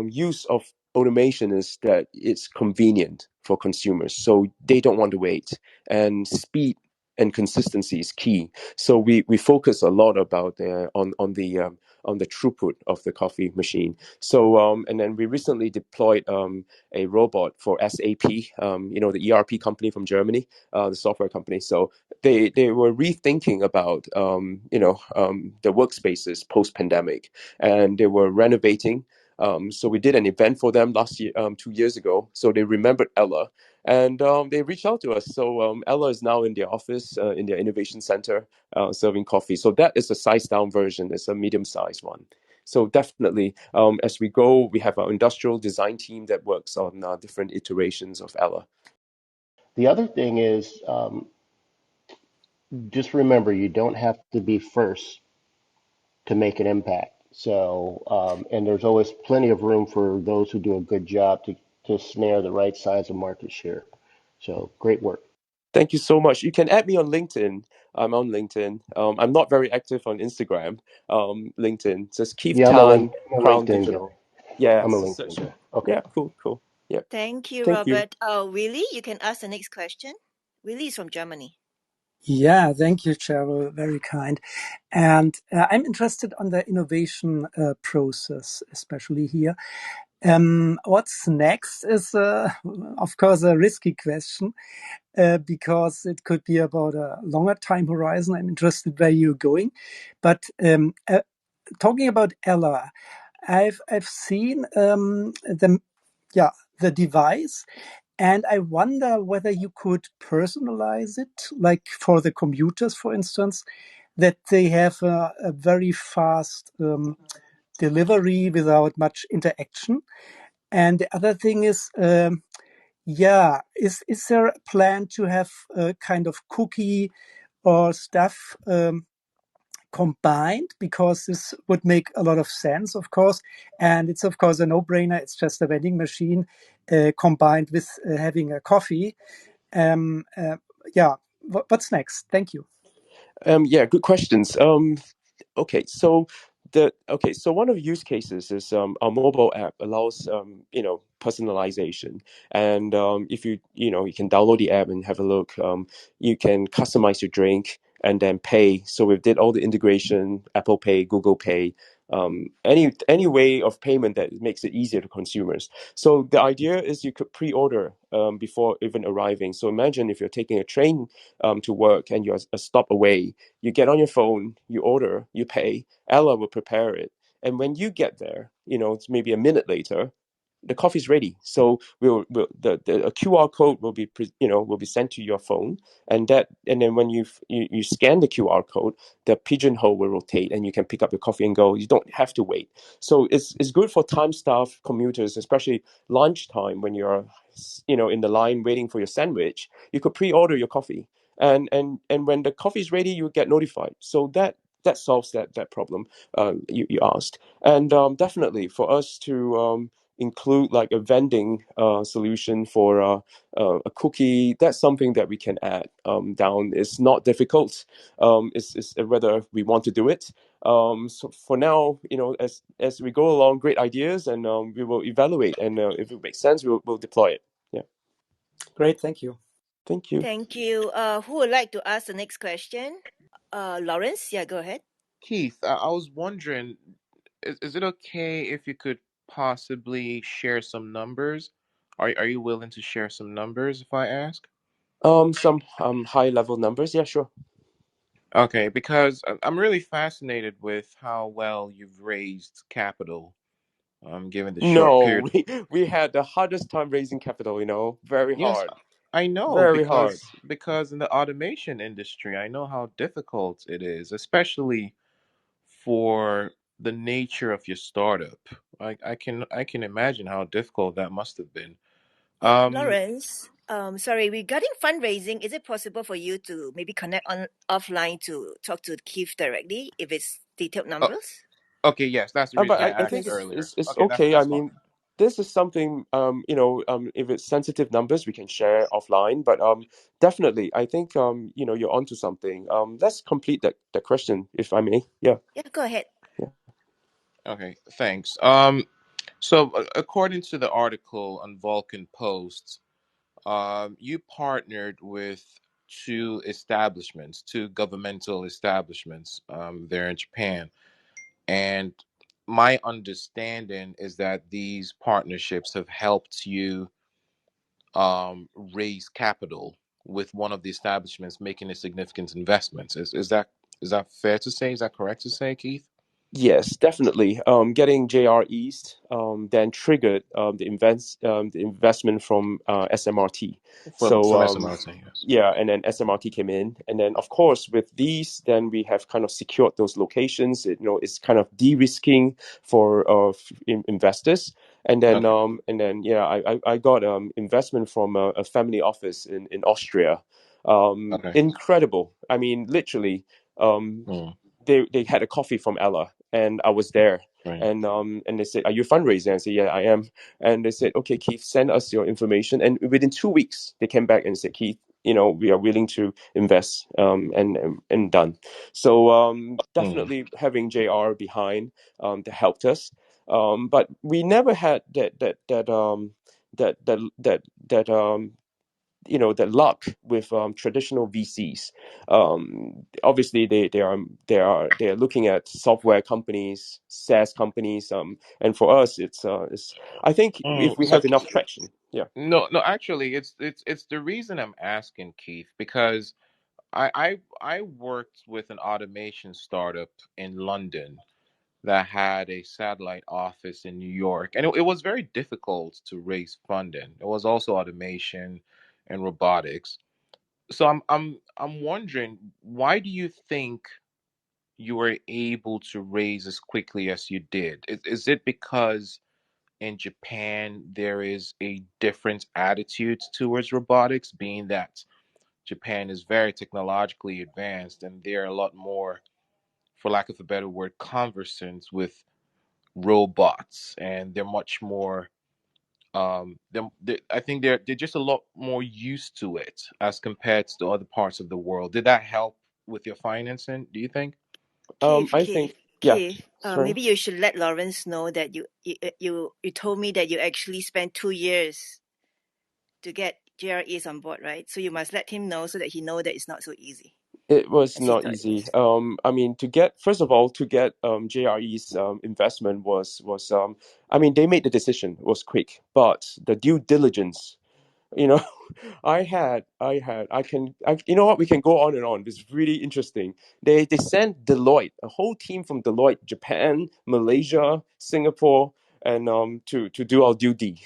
use of automation is that it's convenient for consumers, so they don't want to wait, and speed and consistency is key. So we focus a lot about on the throughput of the coffee machine. So and then we recently deployed a robot for SAP, the ERP company from Germany, the software company. So they were rethinking about the workspaces post pandemic, and they were renovating. So we did an event for them last year, 2 years ago. So they remembered Ella, and they reached out to us. So Ella is now in their office, in their innovation center, serving coffee. So that is a size down version. It's a medium sized one. So definitely, as we go, we have our industrial design team that works on different iterations of Ella. The other thing is just remember you don't have to be first to make an impact. So, and there's always plenty of room for those who do a good job to snare the right size of market share. So, great work. Thank you so much. You can add me on LinkedIn. I'm on LinkedIn. I'm not very active on Instagram. LinkedIn, just Keith Yeah, Tan, I'm a Crown LinkedIn guy. Digital. Yeah, I'm a so LinkedIn search. guy. Okay. Yeah, cool, cool. Yeah, Thank you, thank you. Robert. Willie, you can ask the next question. Willie is from Germany. Yeah, thank you, Cheryl. Very kind. And I'm interested on the innovation process, especially here. What's next is, of course, a risky question because it could be about a longer time horizon. I'm interested where you're going. But talking about Ella, I've seen the device, and I wonder whether you could personalize it, like for the commuters, for instance, that they have a very fast delivery without much interaction. And the other thing is, yeah, is there a plan to have a kind of cookie or stuff combined? Because this would make a lot of sense, of course. And it's, of course, a no-brainer. It's just a vending machine combined with having a coffee. Yeah, what's next? Thank you. Yeah, good questions. So one of the use cases is our mobile app allows personalization, and if you can download the app and have a look. You can customize your drink and then pay. So we did all the integration: Apple Pay, Google Pay, any way of payment that makes it easier to consumers. So the idea is you could pre-order before even arriving. So imagine if you're taking a train to work and you're a stop away, you get on your phone, you order, you pay, Ella will prepare it. And when you get there, it's maybe a minute later, the coffee's ready. So a QR code will be will be sent to your phone, and then when you scan the QR code, the pigeonhole will rotate, and you can pick up your coffee and go. You don't have to wait. So it's good for time staff commuters, especially lunchtime when you're in the line waiting for your sandwich. You could pre-order your coffee, and when the coffee is ready, you get notified. So that solves that problem you asked. And definitely for us to include like a vending solution for a cookie, that's something that we can add down. It's not difficult. It's whether we want to do it. So for now, as we go along, great ideas, and we will evaluate, and if it makes sense, we'll deploy it. Yeah. Great, thank you. Thank you. Thank you. Who would like to ask the next question? Lawrence, yeah, go ahead. Keith, I was wondering, is it okay if you could possibly share some numbers? Are you willing to share some numbers if I ask? Some high level numbers. Yeah, sure. Okay, because I'm really fascinated with how well you've raised capital, given the short No, period. we had the hardest time raising capital. Very Yes, hard, I know very hard. because in the automation industry, I know how difficult it is, especially for the nature of your startup. I can imagine how difficult that must have been. Yeah, Um, Lawrence. Sorry, regarding fundraising, is it possible for you to maybe connect on offline to talk to Keith directly if it's detailed oh, numbers? okay, yes, that's the But reason I Yeah, I asked think because earlier. it's Okay, okay. I that's fine. mean, this is something if it's sensitive numbers, we can share offline. But definitely, I think you're onto something. Let's complete that question, if I may. Yeah. yeah, go ahead. Yeah. Okay, thanks. So according to the article on Vulcan Post, you partnered with two governmental establishments, there in Japan. And my understanding is that these partnerships have helped you raise capital with one of the establishments making a significant investment. Is that fair to say? Is that correct to say, Keith? Yes, definitely. Getting JR East then triggered the investment from SMRT. From So SMRT, yes. yeah, and then SMRT came in, and then of course with these, then we have kind of secured those locations. It's kind of de-risking for investors, Okay. and then yeah, I got investment from a family office in Austria. Okay. Incredible. I mean, literally. Um, Mm, they had a coffee from Ella, and I was there. right. And they said, "Are you fundraising?" I said, "Yeah, I am." And they said, "Okay, Keith, send us your information." And within 2 weeks, they came back and said, "Keith, we are willing to invest." And done. So Mm, definitely having JR behind that helped us. But we never had that the luck with traditional VCs. Obviously, they are looking at software companies, SaaS companies, and for us, it's I think if we So have enough traction, yeah. no, no, actually, it's the reason I'm asking, Keith, because I worked with an automation startup in London that had a satellite office in New York, and it was very difficult to raise funding. It was also automation and robotics. So I'm wondering, why do you think you were able to raise as quickly as you did? Is it because in Japan there is a different attitude towards robotics, being that Japan is very technologically advanced and they're a lot more, for lack of a better word, conversant with robots, and they're much more. I think they're just a lot more used to it as compared to other parts of the world. Did that help with your financing, do you think? Keith, I think, Keith, yeah, Keith. sorry. Maybe you should let Lawrence know that you told me that you actually spent 2 years to get JREs on board, right? So you must let him know so that he know that it's not so easy It was as he not thought it easy. was. I mean, to get first of all to get JRE's investment was I mean they made the decision, it was quick, but the due diligence, you know, you know what, we can go on and on. It's really interesting. They sent Deloitte, a whole team from Deloitte, Japan, Malaysia, Singapore, and to do our duty.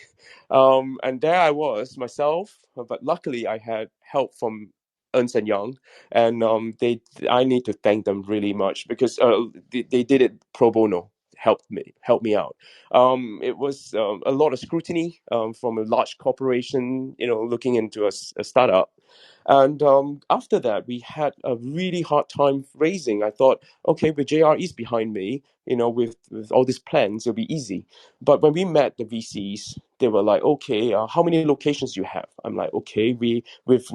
And there I was myself, but luckily I had help from Ernst and Young, and I need to thank them really much because they did it pro bono, helped me out. It was a lot of scrutiny from a large corporation, you know, looking into a startup. And after that, we had a really hard time raising. I thought, okay, with JREs behind me, you know, with all these plans, it'll be easy. But when we met the VCs, they were like, okay, how many locations you have? I'm like, okay, we've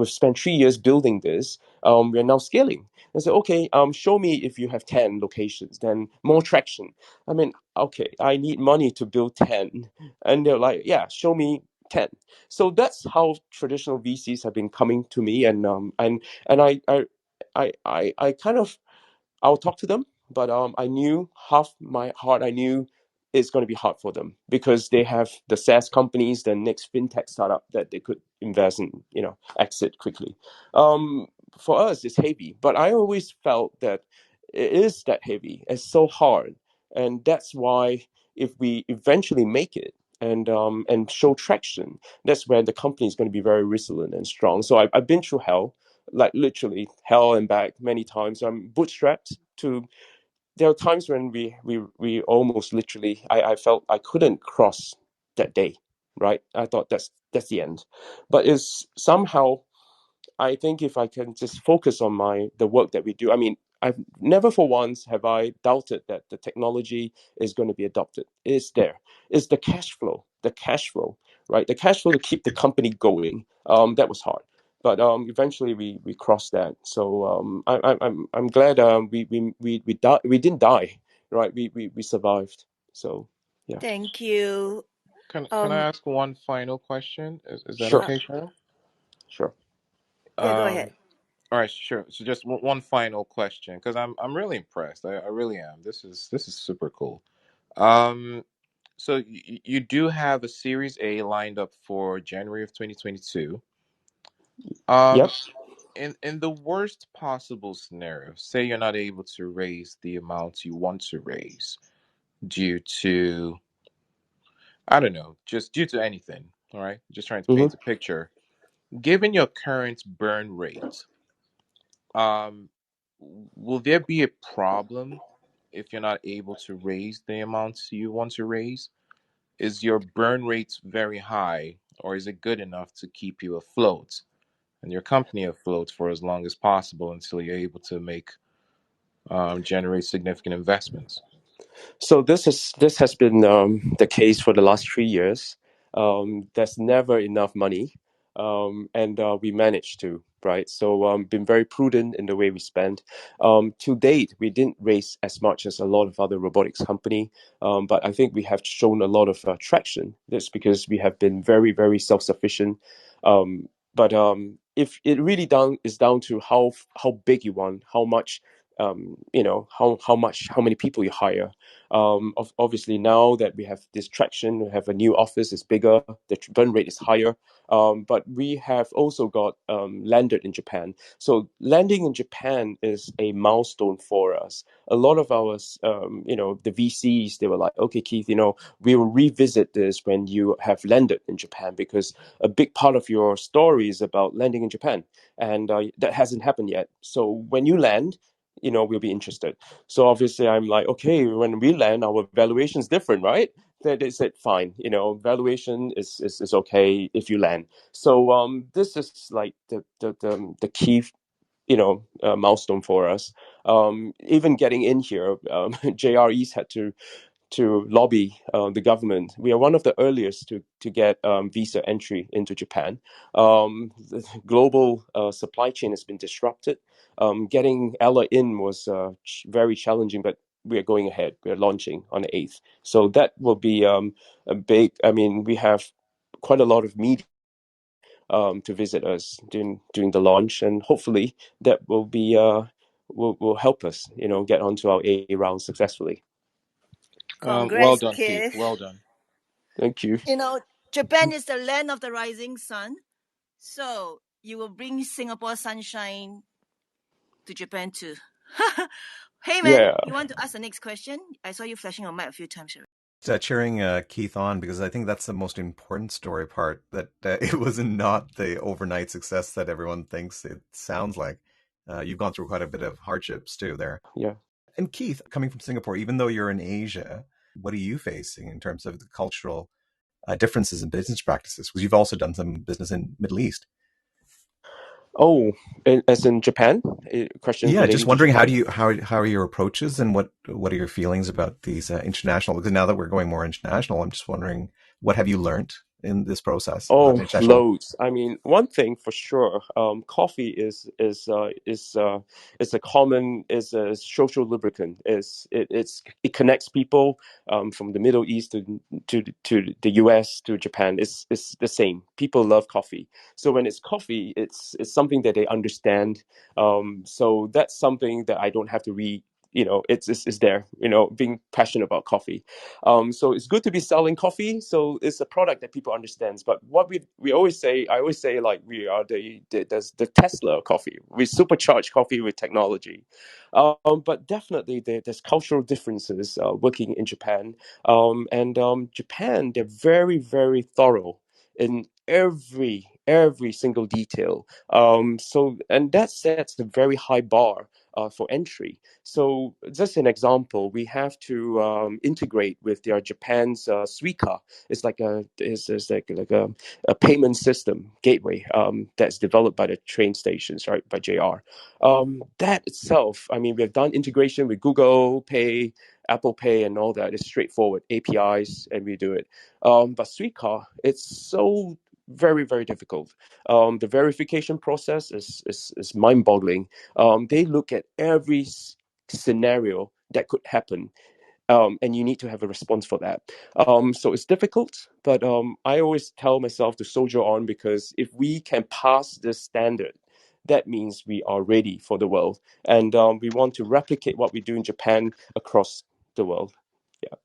spent 3 years building this. We're now scaling. I said, okay, show me if you have 10 locations, then more traction. I mean, okay, I need money to build 10. And they're like, yeah, show me 10. So that's how traditional VCs have been coming to me. And I kind of, I'll talk to them, but I knew half my heart, I knew it's going to be hard for them because they have the SaaS companies, the next fintech startup that they could invest in, you know, exit quickly. Um, for us, it's heavy, but I always felt that it is that heavy. It's so hard, and that's why if we eventually make it and show traction, that's when the company is going to be very resilient and strong. So I've been through hell, like literally hell and back many times. I'm bootstrapped to. There are times when we almost literally. I felt I couldn't cross that day, right? I thought that's the end, but it's somehow I think if I can just focus on the work that we do, I mean, I've never for once have I doubted that the technology is going to be adopted. It's there. It's the cash flow, right? The cash flow to keep the company going. That was hard, but eventually we crossed that. So I'm glad we didn't die, right? We survived. So yeah, Thank you. Can I ask one final question? Is that sure, Uh, okay, Cheryl? sure. yeah, go ahead. Um, all right, sure. So just one final question, because I'm really impressed. I really am. This is super cool. Um, so you do have a Series A lined up for January of 2022. Yep. Um, in the worst possible scenario, say you're not able to raise the amount you want to raise due to, I don't know, just due to anything. All right, just trying to Mm-hmm. paint a picture. Given your current burn rate, um, will there be a problem if you're not able to raise the amounts you want to raise? Is your burn rate very high, or is it good enough to keep you afloat and your company afloat for as long as possible until you're able to make generate significant investments? So this has been the case for the last 3 years. There's never enough money, and we managed to, right. So been very prudent in the way we spend. To date, we didn't raise as much as a lot of other robotics company, but I think we have shown a lot of traction. That's because we have been very self sufficient. But if it really down to how big you want, how much. You know how many people you hire. Obviously, now that we have this traction, we have a new office, it's bigger, the burn rate is higher. But we have also got landed in Japan. So landing in Japan is a milestone for us. A lot of our, the VCs, they were like, okay, Keith, we will revisit this when you have landed in Japan because a big part of your story is about landing in Japan, and that hasn't happened yet. So when you land, we'll be interested. So obviously I'm like, okay, when we land, our valuation is different, right? they said fine, valuation is okay if you land. So this is like the key milestone for us. Even getting in here, JR East had to lobby the government. We are one of the earliest to get visa entry into Japan. The global supply chain has been disrupted. Getting Ella in was very challenging, but we are going ahead. We are launching on the 8th. So that will be a big, I mean, we have quite a lot of media to visit us during the launch, and hopefully that will be will help us, get onto our A round successfully. Well Congrats, done, Keith. Keith. Well done. Thank you. Japan is the land of the rising sun. So you will bring Singapore sunshine to Japan too. Hey man, Yeah. you want to ask the next question? I saw you flashing on mic a few times. Cheering Keith on, because I think that's the most important story part, that it was not the overnight success that everyone thinks it sounds like. You've gone through quite a bit of hardships too there. Yeah. And Keith, coming from Singapore, even though you're in Asia, what are you facing in terms of the cultural differences in business practices? Because you've also done some business in Middle East. Oh, as in Japan? Questions Yeah, just relating to wondering Japan? how are your approaches, and what are your feelings about these international? Because now that we're going more international, I'm just wondering, what have you learned in this process? Oh, International. loads. I mean, one thing for sure, coffee is a common, is a social lubricant. It connects people from the Middle East to the US to Japan. It's the same. People love coffee. So when it's coffee, it's something that they understand. So that's something that I don't have to read. It's there. Being passionate about coffee. So it's good to be selling coffee. So it's a product that people understands. But what we always say, I always say, like, we are the Tesla of coffee. We supercharge coffee with technology. But definitely there's cultural differences working in Japan. And Japan, they're very, very thorough in every single detail. And that sets a very high bar for entry. So just an example, we have to integrate with their Japan's Suica. It's like a payment system gateway that's developed by the train stations, right, by JR. That itself, I mean, we've done integration with Google Pay, Apple Pay, and all that. It's straightforward APIs, and we do it. But Suica, it's so very, very difficult. The verification process is mind-boggling. They look at every scenario that could happen, and you need to have a response for that. So it's difficult, but I always tell myself to soldier on, because if we can pass this standard, that means we are ready for the world, and we want to replicate what we do in Japan across the world. Yeah.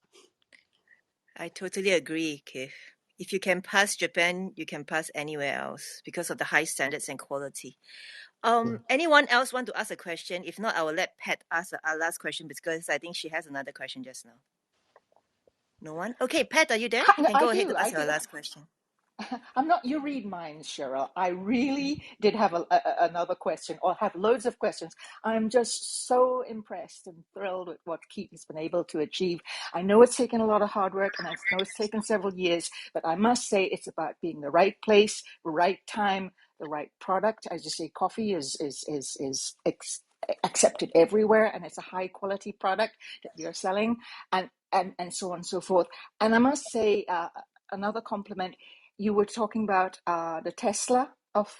I totally agree, Keith. If you can pass Japan, you can pass anywhere else because of the high standards and quality. Anyone else want to ask a question? If not, I will let Pat ask our last question, because I think she has another question just now. No one? Okay, Pat, are you there? You can I go ahead do. to ask your last question. I'm not, you read mine, Cheryl. I really did have another question, or have loads of questions. I'm just so impressed and thrilled with what Keith has been able to achieve. I know it's taken a lot of hard work, and I know it's taken several years, but I must say it's about being the right place, right time, the right product. As you say, coffee is accepted everywhere, and it's a high quality product that you're selling, and so on and so forth. And I must say, another compliment, you were talking about the Tesla of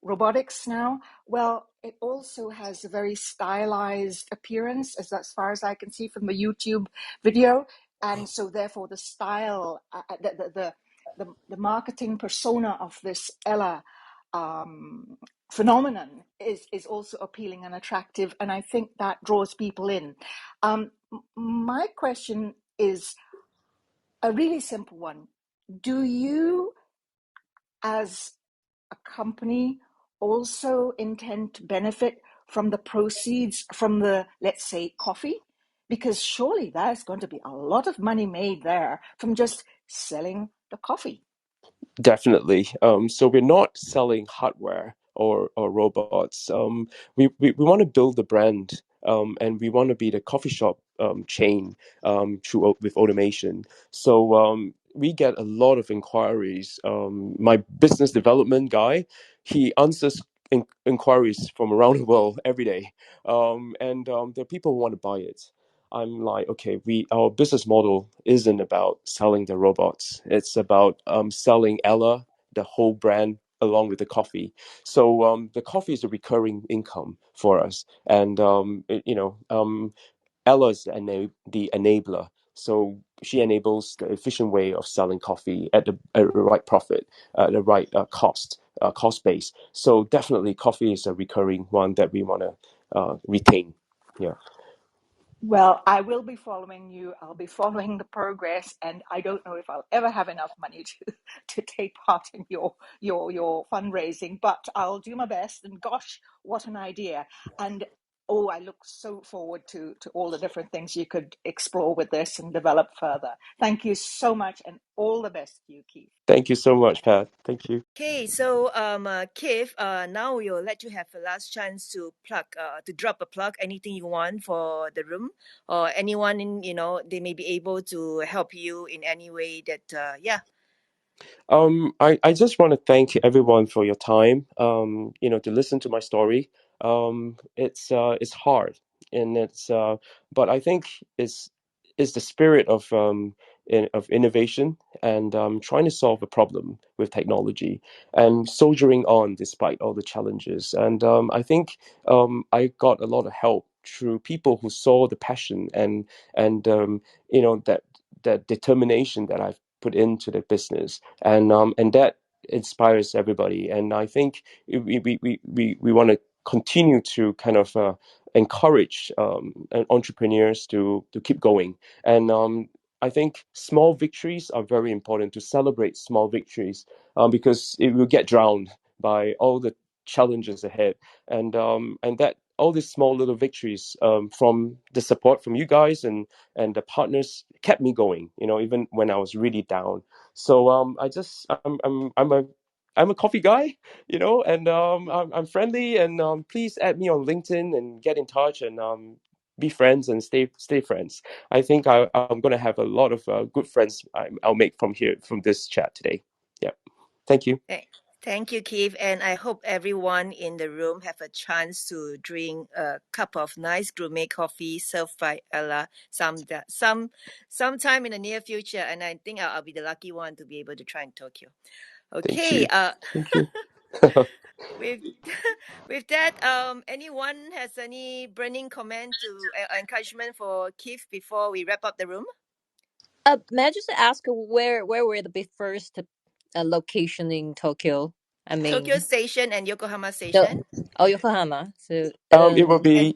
robotics now. Well, it also has a very stylized appearance, as far as I can see from the YouTube video. And so therefore the style, the marketing persona of this Ella phenomenon is also appealing and attractive. And I think that draws people in. My question is a really simple one. Do you, as a company, also intend to benefit from the proceeds from the, let's say, coffee? Because surely there's going to be a lot of money made there from just selling the coffee. Definitely. So we're not selling hardware or robots. We want to build the brand. and we want to be the coffee shop chain with automation. So we get a lot of inquiries. My business development guy, he answers inquiries from around the world every day, and there are people who want to buy it. I'm like, okay, our business model isn't about selling the robots. It's about selling Ella, the whole brand, along with the coffee. So the coffee is a recurring income for us, and Ella is the enabler. So she enables the efficient way of selling coffee at the right profit, the right cost base. So definitely, coffee is a recurring one that we want to retain. Yeah. Well, I will be following you. I'll be following the progress, and I don't know if I'll ever have enough money to take part in your fundraising, but I'll do my best. And gosh, what an idea! And oh, I look so forward to all the different things you could explore with this and develop further. Thank you so much, and all the best to you, Keith. Thank you so much, Pat. Thank you. Okay, so Keith, now we'll let you have the last chance to drop a plug, anything you want for the room, or anyone in, they may be able to help you in any way that, yeah. I just want to thank everyone for your time. To listen to my story. It's hard, and but I think it's the spirit of innovation and trying to solve a problem with technology and soldiering on despite all the challenges. And I think I got a lot of help through people who saw the passion and that determination that I've put into the business, and that inspires everybody. And I think we want to continue to kind of encourage entrepreneurs to keep going. And I think small victories are very important, to celebrate small victories, because it will get drowned by all the challenges ahead. And that all these small little victories, from the support from you guys and the partners, kept me going, even when I was really down. So I'm a coffee guy, and I'm friendly, and please add me on LinkedIn and get in touch, and be friends and stay friends. I think I'm gonna have a lot of good friends I'll make from this chat today. Yeah, thank you. Thank you, Keith, and I hope everyone in the room have a chance to drink a cup of nice gourmet coffee served by Ella sometime in the near future. And I think I'll be the lucky one to be able to try in Tokyo. Thank Okay. you. Thank you. With with that, anyone has any burning comment to encouragement for Keith before we wrap up the room? May I just ask where were the big first location in Tokyo? I Tokyo mean, Station and Yokohama the Station. Yokohama. So It will And be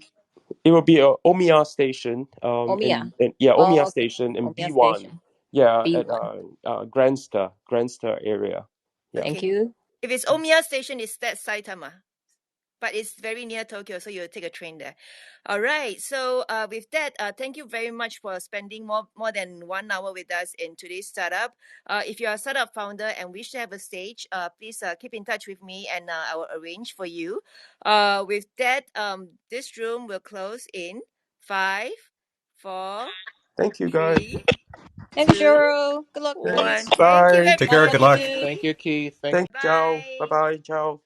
Omiya Station, Omiya. Omiya Oh, okay. Station in Omiya B1. Station. Yeah, at B1. Grandster area. Yeah. Thank okay, you. if it's Omiya Station, it's that Saitama. But it's very near Tokyo, so you'll take a train there. All right. So with that, thank you very much for spending more than 1 hour with us in today's startup. If you're a startup founder and wish to have a stage, please keep in touch with me, and I will arrange for you. With that, this room will close in 5, 4, Thank you, guys. 3, Thank you, 2, Cheryl. Good luck. Thanks. 1. Thank you, Bye. Take care. Good luck. everybody. Thank you, Keith. Thank Thank you, Ciao. Bye Bye. bye. Ciao.